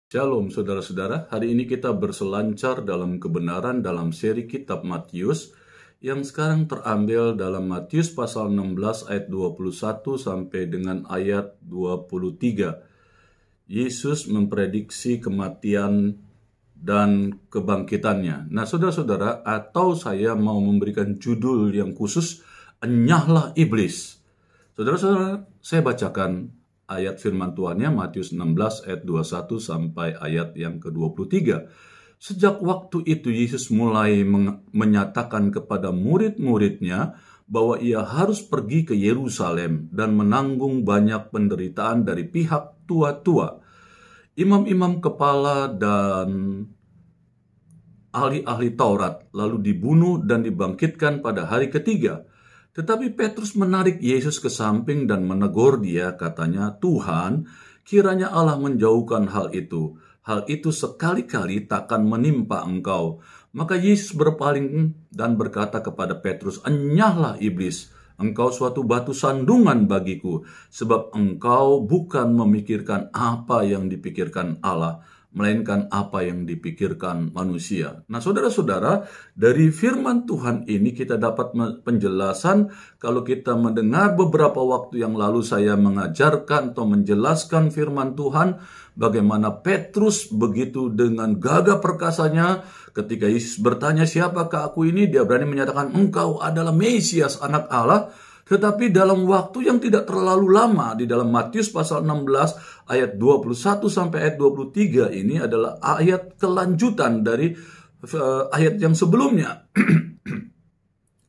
Shalom saudara-saudara, hari ini kita berselancar dalam kebenaran dalam seri kitab Matius yang sekarang terambil dalam Matius pasal 16 ayat 21 sampai dengan ayat 23. Yesus memprediksi kematian dan kebangkitannya. Nah saudara-saudara, atau saya mau memberikan judul yang khusus, Enyahlah Iblis. Saudara-saudara, saya bacakan ayat firman Tuhannya Matius 16 ayat 21 sampai ayat yang ke-23. Sejak waktu itu Yesus mulai menyatakan kepada murid-muridnya bahwa ia harus pergi ke Yerusalem dan menanggung banyak penderitaan dari pihak tua-tua, imam-imam kepala dan ahli-ahli Taurat, lalu dibunuh dan dibangkitkan pada hari ketiga. Tetapi Petrus menarik Yesus ke samping dan menegur dia, katanya, "Tuhan, kiranya Allah menjauhkan hal itu. Hal itu sekali-kali takkan menimpa engkau." Maka Yesus berpaling dan berkata kepada Petrus, "Enyahlah iblis, engkau suatu batu sandungan bagiku, sebab engkau bukan memikirkan apa yang dipikirkan Allah, melainkan apa yang dipikirkan manusia." Nah saudara-saudara, dari firman Tuhan ini kita dapat penjelasan. Kalau kita mendengar beberapa waktu yang lalu saya mengajarkan atau menjelaskan firman Tuhan, bagaimana Petrus begitu dengan gagah perkasanya ketika Yesus bertanya, "Siapakah aku ini?" Dia berani menyatakan, "Engkau adalah Mesias, anak Allah." Tetapi dalam waktu yang tidak terlalu lama, di dalam Matius pasal 16 ayat 21 sampai ayat 23 ini adalah ayat kelanjutan dari ayat yang sebelumnya.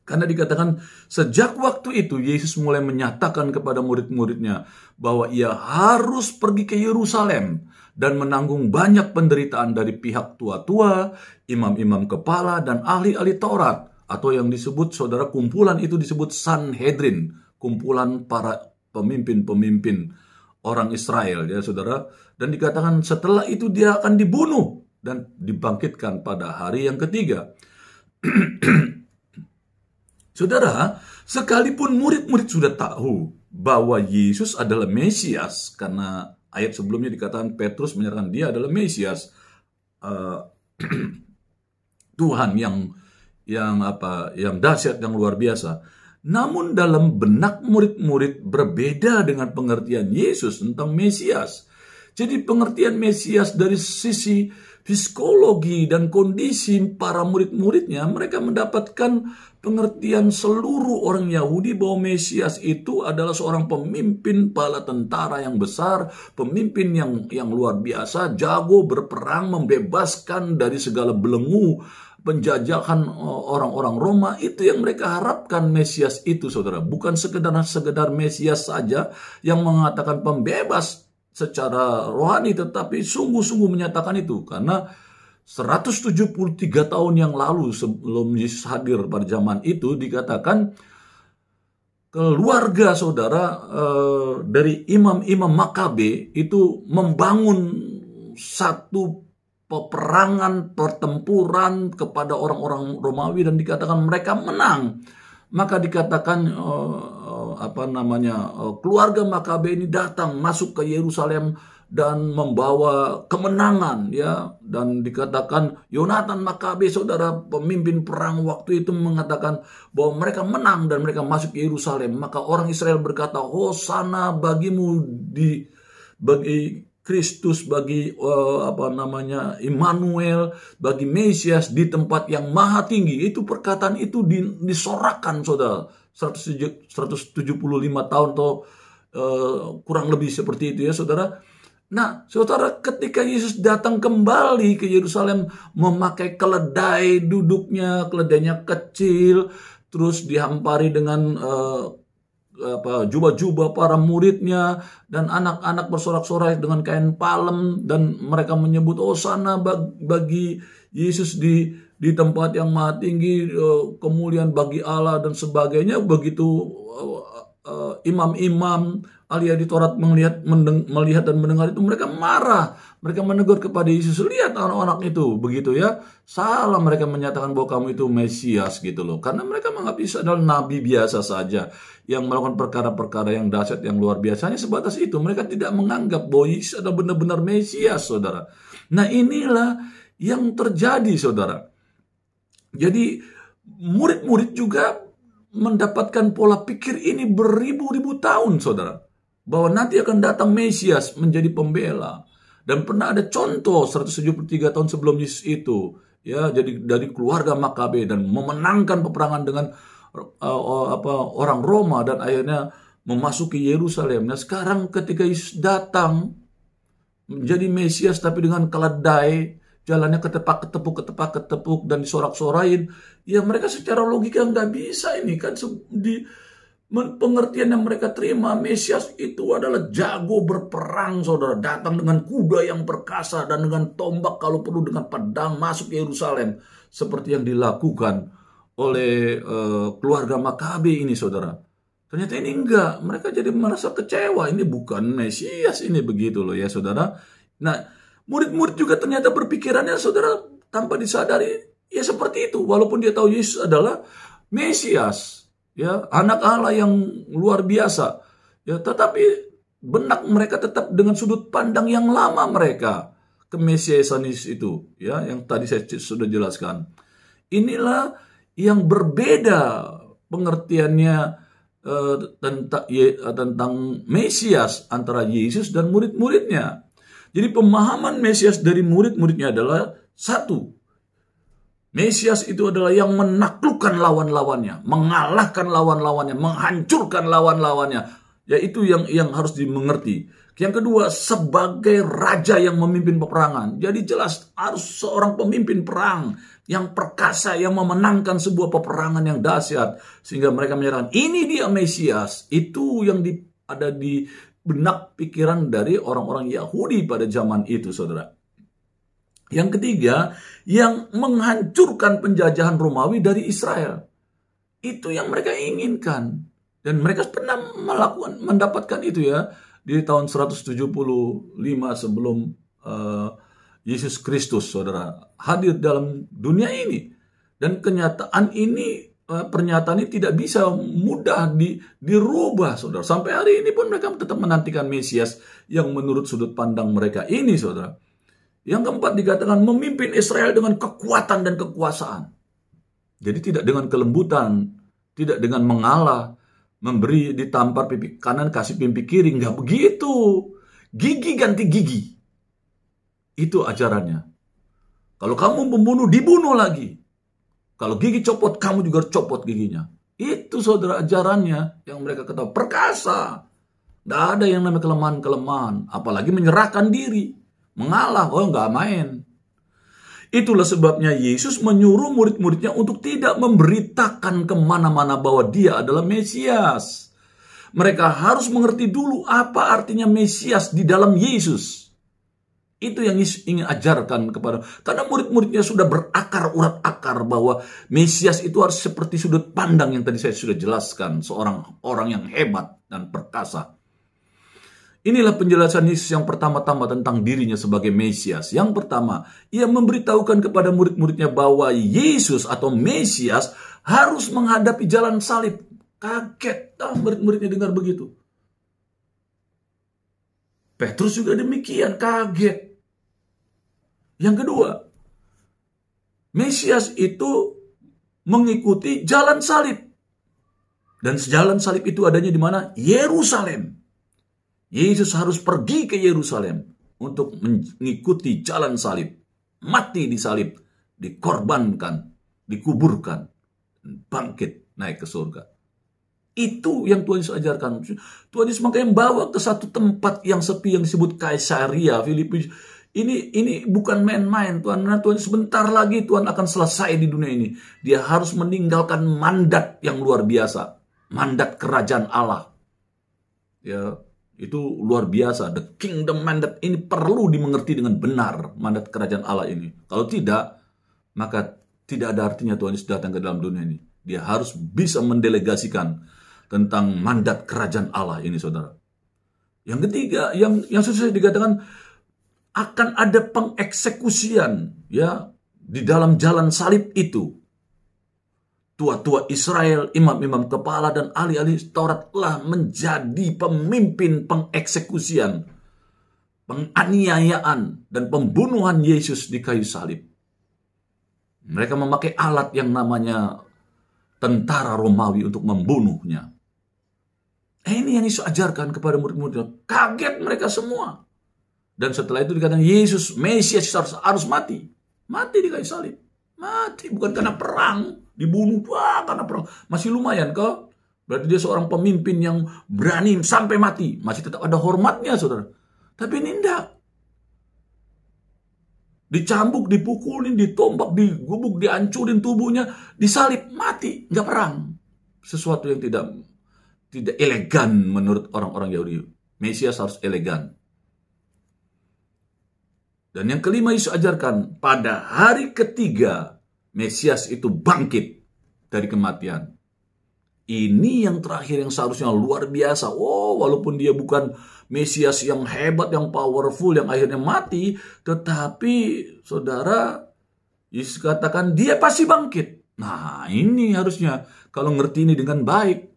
Karena dikatakan sejak waktu itu Yesus mulai menyatakan kepada murid-muridnya bahwa ia harus pergi ke Yerusalem dan menanggung banyak penderitaan dari pihak tua-tua, imam-imam kepala, dan ahli-ahli Taurat. Atau yang disebut, saudara, kumpulan itu disebut Sanhedrin, kumpulan para pemimpin-pemimpin orang Israel, ya saudara. Dan dikatakan setelah itu dia akan dibunuh dan dibangkitkan pada hari yang ketiga. Saudara, sekalipun murid-murid sudah tahu bahwa Yesus adalah Mesias, karena ayat sebelumnya dikatakan Petrus menyatakan dia adalah Mesias, Tuhan yang dahsyat, yang luar biasa. Namun dalam benak murid-murid berbeda dengan pengertian Yesus tentang Mesias. Jadi pengertian Mesias dari sisi psikologi dan kondisi para murid-muridnya, mereka mendapatkan pengertian seluruh orang Yahudi bahwa Mesias itu adalah seorang pemimpin bala tentara yang besar, pemimpin yang luar biasa, jago berperang, membebaskan dari segala belenggu penjajahan orang-orang Roma. Itu yang mereka harapkan Mesias itu, saudara. Bukan sekedar Mesias saja yang mengatakan pembebas secara rohani, tetapi sungguh-sungguh menyatakan itu. Karena 173 tahun yang lalu sebelum Yesus hadir pada zaman itu, dikatakan keluarga saudara dari imam-imam Makabe itu membangun satu peperangan, pertempuran kepada orang-orang Romawi, dan dikatakan mereka menang. Maka dikatakan keluarga Makabe ini datang masuk ke Yerusalem dan membawa kemenangan, ya. Dan dikatakan Yonatan Makabe, saudara, pemimpin perang waktu itu, mengatakan bahwa mereka menang dan mereka masuk ke Yerusalem. Maka orang Israel berkata, "Hosana bagimu bagi Kristus, bagi Immanuel, bagi Mesias di tempat yang maha tinggi." Itu perkataan itu disorakkan, saudara, 175 tahun atau kurang lebih seperti itu, ya saudara. Nah saudara, ketika Yesus datang kembali ke Yerusalem memakai keledai, keledainya kecil, terus dihampari dengan jubah-jubah para muridnya, dan anak-anak bersorak-sorai dengan kain palem, dan mereka menyebut Hosana bagi Yesus di tempat yang maha tinggi, kemuliaan bagi Allah dan sebagainya. Begitu imam-imam, ahli Taurat melihat dan mendengar itu, mereka marah. Mereka menegur kepada Yesus, lihat anak-anak itu, begitu ya. Salah mereka menyatakan bahwa kamu itu Mesias gitu loh. Karena mereka menganggap Yesus adalah nabi biasa saja, yang melakukan perkara-perkara yang dahsyat, yang luar biasanya sebatas itu. Mereka tidak menganggap bahwa Yesus adalah benar-benar Mesias, saudara. Nah, inilah yang terjadi, saudara. Jadi murid-murid juga mendapatkan pola pikir ini beribu-ribu tahun, saudara. Bahwa nanti akan datang Mesias menjadi pembela. Dan pernah ada contoh 173 tahun sebelum Yesus itu, ya, jadi dari keluarga Makabe dan memenangkan peperangan dengan orang Roma dan akhirnya memasuki Yerusalem. Nah, sekarang ketika Yesus datang menjadi Mesias tapi dengan keledai, jalannya ketepuk dan disorak-sorain, ya mereka secara logika nggak bisa ini kan. Di pengertian yang mereka terima, Mesias itu adalah jago berperang, saudara, datang dengan kuda yang perkasa dan dengan tombak, kalau perlu dengan pedang, masuk ke Yerusalem seperti yang dilakukan oleh keluarga Makabe ini, saudara. Ternyata ini enggak, mereka jadi merasa kecewa, ini bukan Mesias ini, begitu loh ya, saudara. Nah, murid-murid juga ternyata berpikirannya, saudara, tanpa disadari, ya seperti itu. Walaupun dia tahu Yesus adalah Mesias, ya, anak Allah yang luar biasa, ya, tetapi benak mereka tetap dengan sudut pandang yang lama mereka ke Mesiasanis itu, ya, yang tadi saya sudah jelaskan. Inilah yang berbeda pengertiannya tentang Mesias antara Yesus dan murid-muridnya. Jadi pemahaman Mesias dari murid-muridnya adalah satu, Mesias itu adalah yang menaklukkan lawan-lawannya, mengalahkan lawan-lawannya, menghancurkan lawan-lawannya. Ya, itu yang harus dimengerti. Yang kedua, sebagai raja yang memimpin peperangan. Jadi jelas harus seorang pemimpin perang yang perkasa, yang memenangkan sebuah peperangan yang dahsyat, sehingga mereka menyatakan ini dia Mesias. Itu yang ada di benak pikiran dari orang-orang Yahudi pada zaman itu, saudara. Yang ketiga, yang menghancurkan penjajahan Romawi dari Israel. Itu yang mereka inginkan. Dan mereka pernah mendapatkan itu, ya, di tahun 175 sebelum Yesus Kristus, saudara, hadir dalam dunia ini. Dan kenyataan ini, pernyataan ini tidak bisa mudah dirubah, saudara. Sampai hari ini pun mereka tetap menantikan Mesias yang menurut sudut pandang mereka ini, saudara. Yang keempat dikatakan memimpin Israel dengan kekuatan dan kekuasaan. Jadi tidak dengan kelembutan, tidak dengan mengalah, memberi ditampar pipi kanan kasih pipi kiri, nggak begitu. Gigi ganti gigi. Itu ajarannya. Kalau kamu membunuh, dibunuh lagi. Kalau gigi copot, kamu juga copot giginya. Itu, saudara, ajarannya yang mereka ketahui. Perkasa. Nggak ada yang namanya kelemahan-kelemahan. Apalagi menyerahkan diri. Mengalah, nggak main. Itulah sebabnya Yesus menyuruh murid-muridnya untuk tidak memberitakan kemana-mana bahwa dia adalah Mesias. Mereka harus mengerti dulu apa artinya Mesias di dalam Yesus. Itu yang Yesus ingin ajarkan kepada, karena murid-muridnya sudah berakar urat akar bahwa Mesias itu harus seperti sudut pandang yang tadi saya sudah jelaskan, seorang orang yang hebat dan perkasa. Inilah penjelasan Yesus yang pertama-tama tentang dirinya sebagai Mesias. Yang pertama, ia memberitahukan kepada murid-muridnya bahwa Yesus atau Mesias harus menghadapi jalan salib. Kaget murid-muridnya dengar begitu. Petrus juga demikian, kaget. Yang kedua, Mesias itu mengikuti jalan salib. Dan jalan salib itu adanya di mana? Yerusalem. Yesus harus pergi ke Yerusalem untuk mengikuti jalan salib. Mati di salib, dikorbankan, dikuburkan, bangkit, naik ke surga. Itu yang Tuhan Yesus ajarkan. Tuhan Yesus makanya bawa ke satu tempat yang sepi yang disebut Kaisaria Filipi. Ini bukan main-main, Tuhan. Nah, Tuhan sebentar lagi Tuhan akan selesai di dunia ini. Dia harus meninggalkan mandat yang luar biasa. Mandat kerajaan Allah. Ya, itu luar biasa. The kingdom mandate ini perlu dimengerti dengan benar. Mandat kerajaan Allah ini. Kalau tidak, maka tidak ada artinya Tuhan Yesus datang ke dalam dunia ini. Dia harus bisa mendelegasikan tentang mandat kerajaan Allah ini, saudara. Yang ketiga, yang susah dikatakan akan ada pengeksekusian ya di dalam jalan salib itu. Tua-tua Israel, imam-imam kepala dan ahli-ahli Taurat telah menjadi pemimpin pengeksekusian, penganiayaan dan pembunuhan Yesus di kayu salib. Mereka memakai alat yang namanya tentara Romawi untuk membunuhnya. Ini yang Yesus ajarkan kepada murid-muridnya. Kaget mereka semua. Dan setelah itu dikatakan Yesus, Mesias harus mati. Mati di kayu salib. Mati bukan karena perang. Dibunuh karena perang. Masih lumayan kok. Berarti dia seorang pemimpin yang berani sampai mati. Masih tetap ada hormatnya, saudara. Tapi ini enggak. Dicambuk, dipukulin, ditombak, digubuk, dihancurin tubuhnya. Disalib, mati. Enggak perang. Sesuatu yang tidak elegan menurut orang-orang Yahudi. Mesias harus elegan. Dan yang kelima Yesus ajarkan, pada hari ketiga Mesias itu bangkit dari kematian. Ini yang terakhir yang seharusnya luar biasa. Walaupun dia bukan Mesias yang hebat, yang powerful, yang akhirnya mati, tetapi saudara, Yesus katakan dia pasti bangkit. Nah, ini harusnya kalau ngerti ini dengan baik.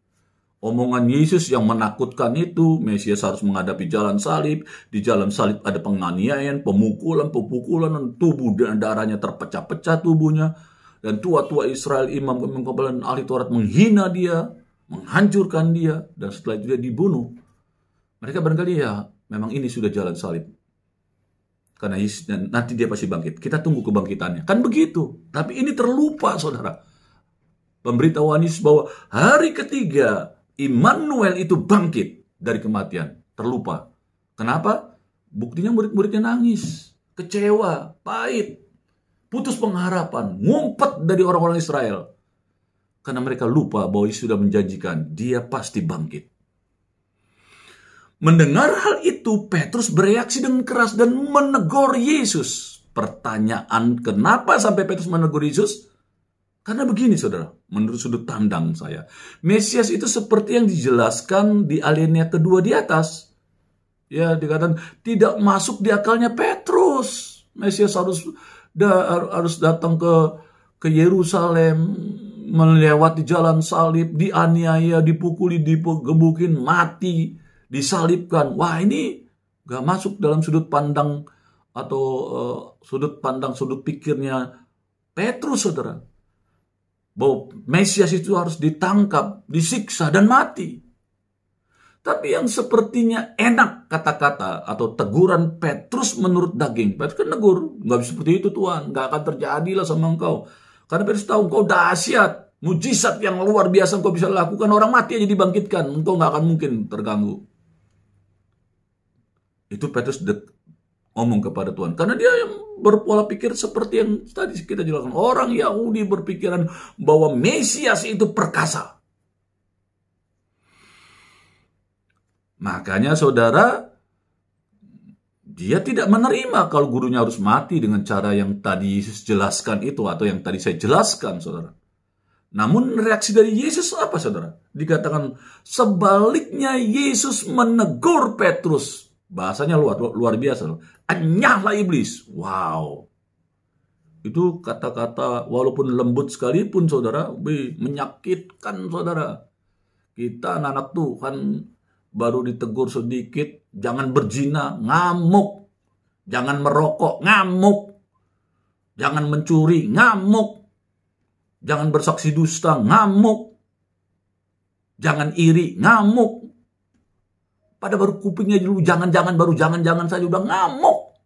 Omongan Yesus yang menakutkan itu, Mesias harus menghadapi jalan salib. Di jalan salib ada penganiayaan, pemukulan, dan tubuh dan darahnya terpecah-pecah tubuhnya. Dan tua-tua Israel, imam kepala dan ahli Taurat menghina dia, menghancurkan dia, dan setelah itu dia dibunuh. Mereka barangkali ya, memang ini sudah jalan salib. Karena Yesus nanti dia pasti bangkit. Kita tunggu kebangkitannya. Kan begitu. Tapi ini terlupa, saudara. Pemberitahuan Yesus bahwa hari ketiga Immanuel itu bangkit dari kematian. Terlupa. Kenapa? Buktinya murid-muridnya nangis. Kecewa. Pahit. Putus pengharapan. Ngumpet dari orang-orang Israel. Karena mereka lupa bahwa Yesus sudah menjanjikan. Dia pasti bangkit. Mendengar hal itu, Petrus bereaksi dengan keras dan menegur Yesus. Pertanyaan, kenapa sampai Petrus menegur Yesus? Karena begini, saudara, menurut sudut pandang saya. Mesias itu seperti yang dijelaskan di alinea kedua di atas. Ya, dikatakan tidak masuk di akalnya Petrus. Mesias harus datang ke Yerusalem, melewati jalan salib, dianiaya, dipukuli, digebukin, mati, disalibkan. Wah, ini gak masuk dalam sudut pandang atau sudut pikirnya Petrus, saudara. Bahwa Mesias itu harus ditangkap, disiksa, dan mati. Tapi yang sepertinya enak kata-kata atau teguran Petrus menurut daging. Petrus kan negur, nggak bisa seperti itu Tuhan, nggak akan terjadi lah sama engkau. Karena Petrus tahu engkau dahsyat, mujizat yang luar biasa engkau bisa lakukan, orang mati aja dibangkitkan, engkau nggak akan mungkin terganggu. Itu Petrus ngomong kepada Tuhan. Karena dia yang berpola pikir seperti yang tadi kita jelaskan. Orang Yahudi berpikiran bahwa Mesias itu perkasa. Makanya saudara, dia tidak menerima kalau gurunya harus mati dengan cara yang tadi Yesus jelaskan itu. Atau yang tadi saya jelaskan, saudara. Namun reaksi dari Yesus apa, saudara? Dikatakan sebaliknya Yesus menegur Petrus. Bahasanya luar biasa. Anyahlah iblis. Wow. Itu kata-kata walaupun lembut sekalipun, saudara, menyakitkan, saudara. Kita anak-anak Tuhan baru ditegur sedikit. Jangan berzina, ngamuk. Jangan merokok, ngamuk. Jangan mencuri, ngamuk. Jangan bersaksi dusta, ngamuk. Jangan iri, ngamuk. Pada baru kupingnya dulu, jangan-jangan saja udah ngamuk.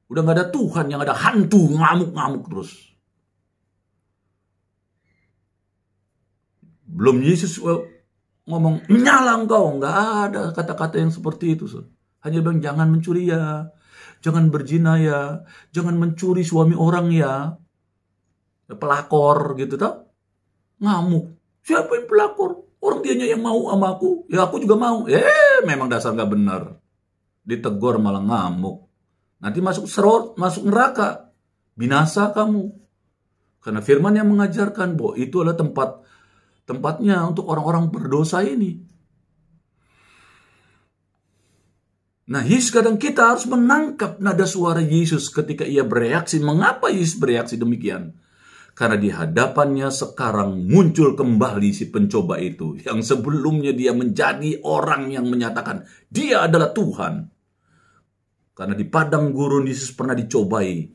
Udah gak ada Tuhan, yang ada hantu, ngamuk-ngamuk terus. Belum Yesus ngomong, nyala engkau. Gak ada kata-kata yang seperti itu. Hanya bilang, jangan mencuri ya. Jangan berzina ya. Jangan mencuri suami orang ya. Pelakor gitu tau. Ngamuk. Siapa yang pelakor? Orang dianya yang mau sama aku. Ya aku juga mau. Memang dasar gak benar. Ditegur malah ngamuk. Nanti masuk neraka. Binasa kamu. Karena firman yang mengajarkan bahwa itu adalah tempat tempatnya untuk orang-orang berdosa ini. Nah, Yesus kadang kita harus menangkap nada suara Yesus ketika ia bereaksi. Mengapa Yesus bereaksi demikian? Karena di hadapannya sekarang muncul kembali si pencoba itu. Yang sebelumnya dia menjadi orang yang menyatakan dia adalah Tuhan. Karena di padang gurun Yesus pernah dicobai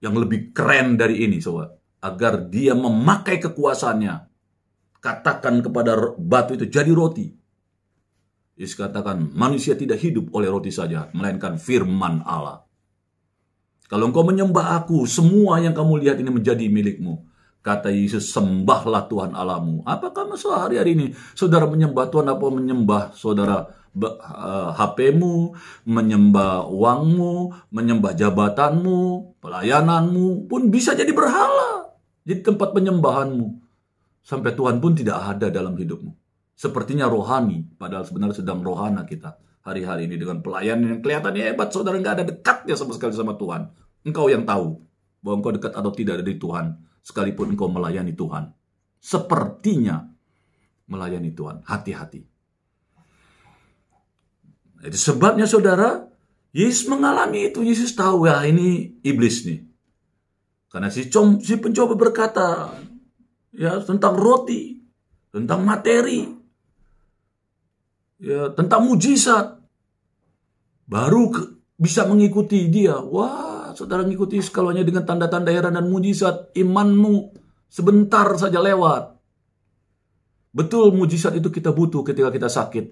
yang lebih keren dari ini, sobat. Agar dia memakai kekuasaannya. Katakan kepada batu itu, jadi roti. Yesus katakan, manusia tidak hidup oleh roti saja, melainkan firman Allah. Kalau engkau menyembah aku, semua yang kamu lihat ini menjadi milikmu. Kata Yesus, sembahlah Tuhan Allahmu. Apakah sehari-hari ini saudara menyembah Tuhan apa menyembah saudara HP-mu, menyembah uangmu, menyembah jabatanmu, pelayananmu, pun bisa jadi berhala. Jadi tempat penyembahanmu. Sampai Tuhan pun tidak ada dalam hidupmu. Sepertinya rohani, padahal sebenarnya sedang rohana kita. Hari-hari ini dengan pelayanan yang kelihatannya hebat, saudara nggak ada dekatnya sama sekali sama Tuhan. Engkau yang tahu bahwa engkau dekat atau tidak dari Tuhan, sekalipun engkau melayani Tuhan. Sepertinya melayani Tuhan. Hati-hati. Itu sebabnya saudara, Yesus mengalami itu. Yesus tahu ya ini iblis nih. Karena si pencoba berkata ya tentang roti, tentang materi, ya tentang mujizat. Baru bisa mengikuti dia. Wah, saudara mengikuti kalau hanya dengan tanda-tanda heran dan mujizat, imanmu sebentar saja lewat. Betul, mujizat itu kita butuh ketika kita sakit.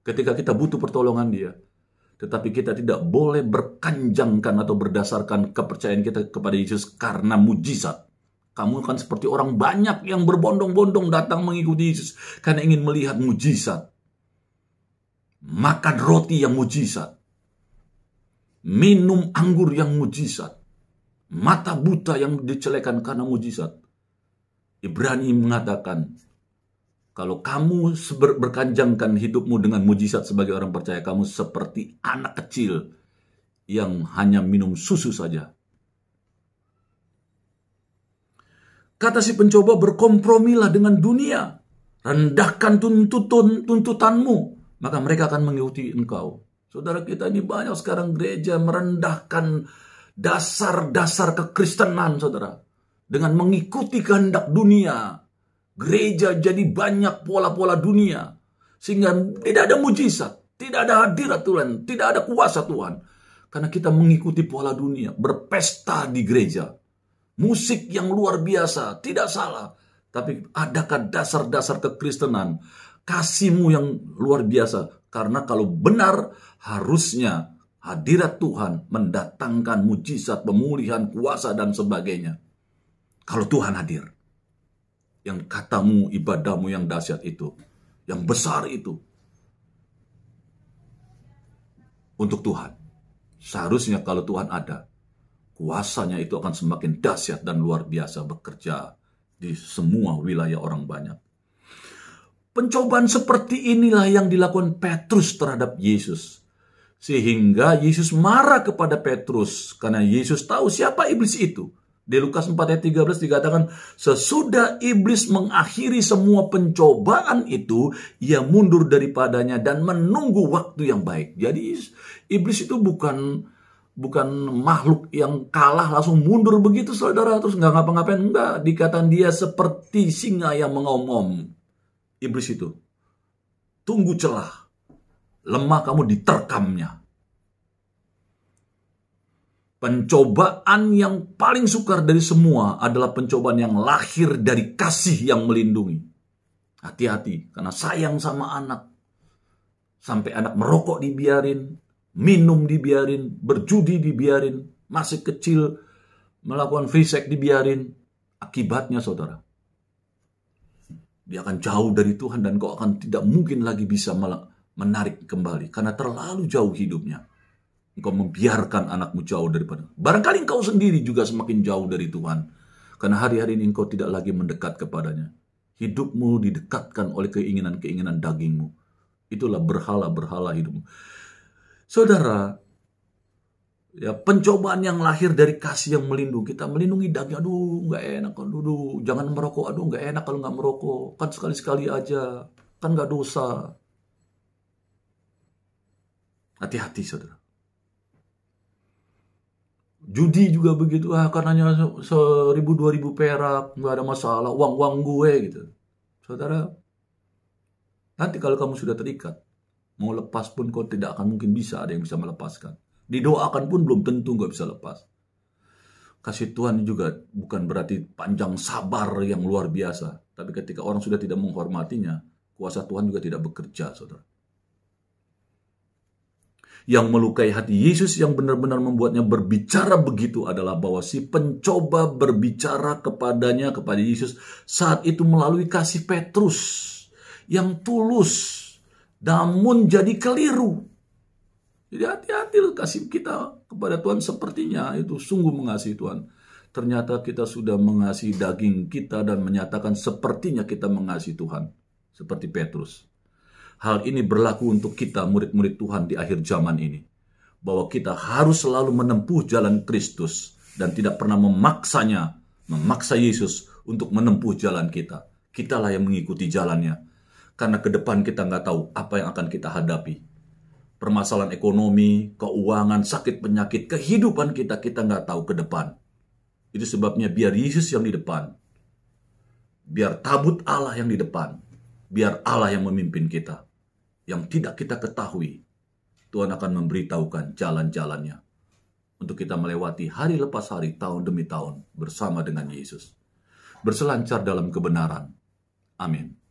Ketika kita butuh pertolongan dia. Tetapi kita tidak boleh berkanjangkan atau berdasarkan kepercayaan kita kepada Yesus karena mujizat. Kamu akan seperti orang banyak yang berbondong-bondong datang mengikuti Yesus karena ingin melihat mujizat. Makan roti yang mujizat. Minum anggur yang mujizat. Mata buta yang dicelekan karena mujizat. Ibrani mengatakan, kalau kamu berkanjangkan hidupmu dengan mujizat sebagai orang percaya, kamu seperti anak kecil yang hanya minum susu saja. Kata si pencoba, berkompromilah dengan dunia. Rendahkan tuntutanmu, maka mereka akan mengikuti engkau. Saudara kita ini banyak sekarang gereja merendahkan dasar-dasar kekristenan, saudara. Dengan mengikuti kehendak dunia. Gereja jadi banyak pola-pola dunia. Sehingga tidak ada mujizat. Tidak ada hadirat Tuhan. Tidak ada kuasa Tuhan. Karena kita mengikuti pola dunia. Berpesta di gereja. Musik yang luar biasa. Tidak salah. Tapi adakah dasar-dasar kekristenan? Kasihmu yang luar biasa. Karena kalau benar harusnya hadirat Tuhan mendatangkan mujizat, pemulihan, kuasa, dan sebagainya. Kalau Tuhan hadir. Yang katamu, ibadahmu yang dahsyat itu. Yang besar itu. Untuk Tuhan. Seharusnya kalau Tuhan ada. Kuasanya itu akan semakin dahsyat dan luar biasa bekerja. Di semua wilayah orang banyak. Pencobaan seperti inilah yang dilakukan Petrus terhadap Yesus. Sehingga Yesus marah kepada Petrus. Karena Yesus tahu siapa iblis itu. Di Lukas 4 ayat 13 dikatakan, sesudah iblis mengakhiri semua pencobaan itu, ia mundur daripadanya dan menunggu waktu yang baik. Jadi iblis itu bukan makhluk yang kalah langsung mundur begitu saudara, terus nggak ngapa-ngapain. Enggak, dikatakan dia seperti singa yang mengaum-ngaum. Iblis itu. Tunggu celah. Lemah kamu diterkamnya. Pencobaan yang paling sukar dari semua adalah pencobaan yang lahir dari kasih yang melindungi. Hati-hati, karena sayang sama anak. Sampai anak merokok dibiarin, minum dibiarin, berjudi dibiarin, masih kecil melakukan free sex dibiarin. Akibatnya saudara, dia akan jauh dari Tuhan dan kau akan tidak mungkin lagi bisa menarik kembali. Karena terlalu jauh hidupnya. Engkau membiarkan anakmu jauh daripada. Barangkali engkau sendiri juga semakin jauh dari Tuhan. Karena hari-hari ini engkau tidak lagi mendekat kepadanya. Hidupmu didekatkan oleh keinginan-keinginan dagingmu. Itulah berhala-berhala hidupmu. Saudara, Ya, pencobaan yang lahir dari kasih yang melindungi. Kita melindungi daging, aduh nggak enak, aduh jangan merokok, aduh nggak enak kalau nggak merokok. Kan sekali-sekali aja, kan nggak dosa. Hati-hati saudara. Judi juga begitu, karenanya 1.000 2.000 perak, nggak ada masalah, uang gue gitu. Saudara, nanti kalau kamu sudah terikat, mau lepas pun kau tidak akan mungkin bisa ada yang bisa melepaskan. Didoakan pun belum tentu nggak bisa lepas. Kasih Tuhan juga bukan berarti panjang sabar yang luar biasa. Tapi ketika orang sudah tidak menghormatinya, kuasa Tuhan juga tidak bekerja, saudara. Yang melukai hati Yesus yang benar-benar membuatnya berbicara begitu adalah bahwa si pencoba berbicara kepada Yesus saat itu melalui kasih Petrus yang tulus, namun jadi keliru. Jadi hati-hati kasih kita kepada Tuhan sepertinya itu sungguh mengasihi Tuhan. Ternyata kita sudah mengasihi daging kita dan menyatakan sepertinya kita mengasihi Tuhan. Seperti Petrus. Hal ini berlaku untuk kita murid-murid Tuhan di akhir zaman ini. Bahwa kita harus selalu menempuh jalan Kristus dan tidak pernah memaksa Yesus untuk menempuh jalan kita. Kitalah yang mengikuti jalannya. Karena ke depan kita nggak tahu apa yang akan kita hadapi. Permasalahan ekonomi, keuangan, sakit penyakit, kehidupan kita nggak tahu ke depan. Itu sebabnya biar Yesus yang di depan. Biar tabut Allah yang di depan. Biar Allah yang memimpin kita. Yang tidak kita ketahui, Tuhan akan memberitahukan jalan-jalannya. Untuk kita melewati hari lepas hari, tahun demi tahun bersama dengan Yesus. Berselancar dalam kebenaran. Amin.